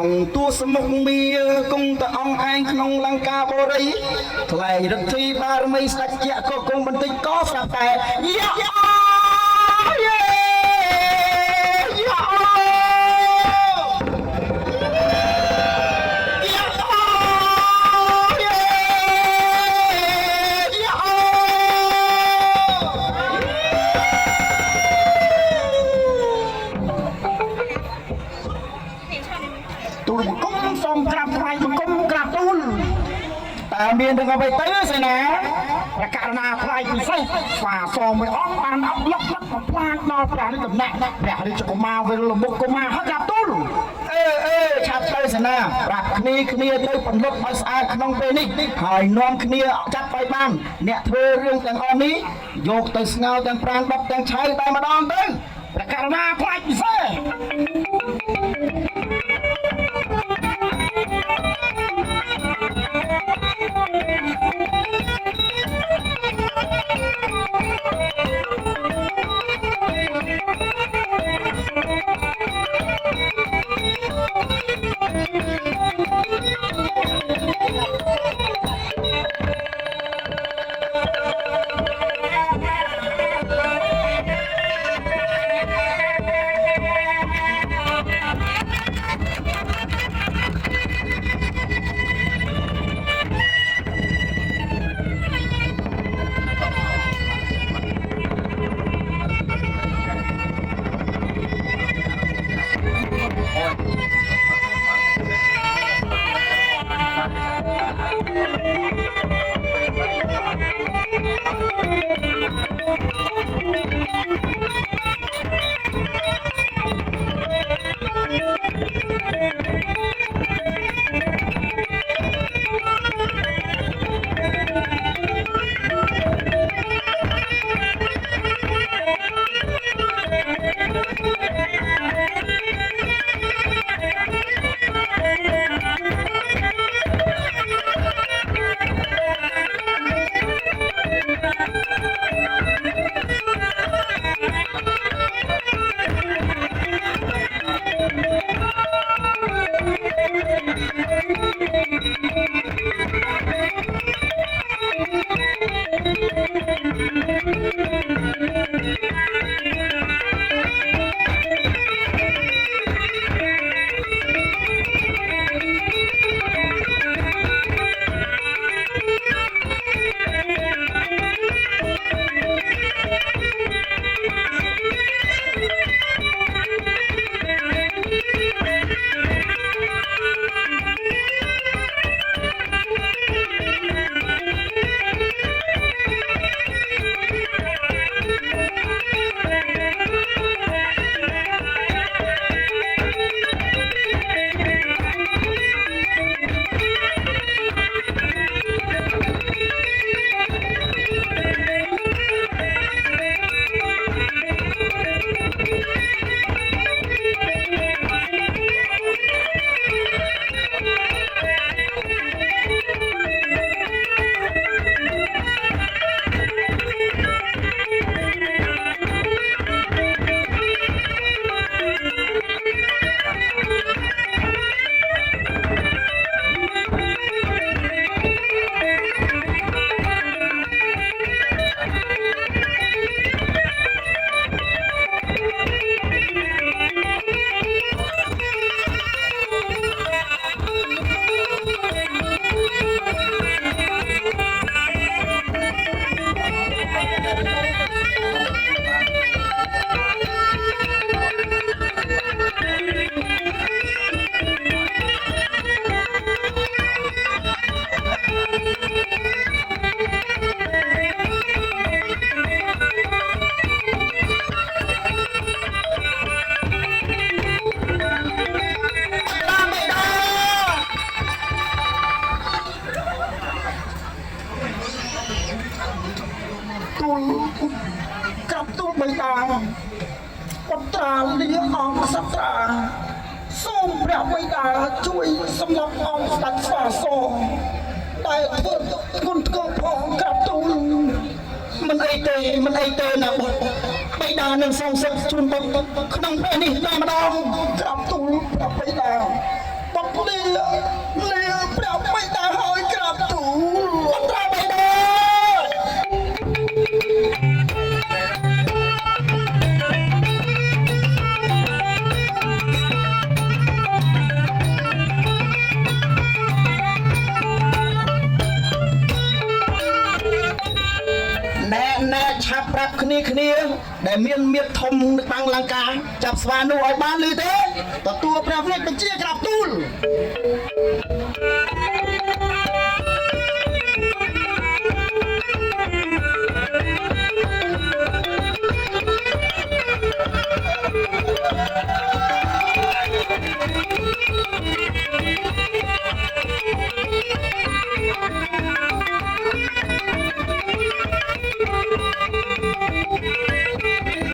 ងទួសមុខមាគង់តអង្គឯងក្នុងលង្កាបូរីថ្លៃរទ្ធីបារមីស្ដេចជាក៏គង់បន្តិចក៏ស្រាប់តែយ៉ាយេមានទាំងអ្វីទៅសេនាប្រកាសណាថ្លៃពិសេសស្វាសមួយអង្គបានអត់លុកបំផ្លាញដល់ព្រះរាជដំណាក់ព្រះរាជកុមារវិលមុខកុមារហើយក្រាបទូលឆាប់ទៅសេនាប្រាប់គ្នាទៅពន្លត់ឲ្យស្អាតក្នុងពេលនេះហើយនាំគ្នាចាប់ឲ្យបានអ្នកធ្វើរឿងទាំងអស់នេះយកទៅស្ងោរទាំងប្រាំងដុតទាំងឆៅតែម្ដងទៅប្រកាសណាថ្លៃពិសេសបន្ត្រាលាអង្គសត្រាសូមព្រះបិតាជួយសម្លាប់អង្គស្ដេចស្វាសដែលធ្វើគុណធ្ងន់ផងក្រាបទូលមិនអីទេណាបុត្របិតានឹងសងសឹកជូនបុត្រក្នុងពេលនេះតែម្ដងក្រាបទូលព្រះបិតាប គ្នាដែលមានមៀតធំនៅបាំងលង្កាចាប់ស្វានោះឲ្យបានឮទេទទួលព្រះរាជបញ្ជាក្រាបទូល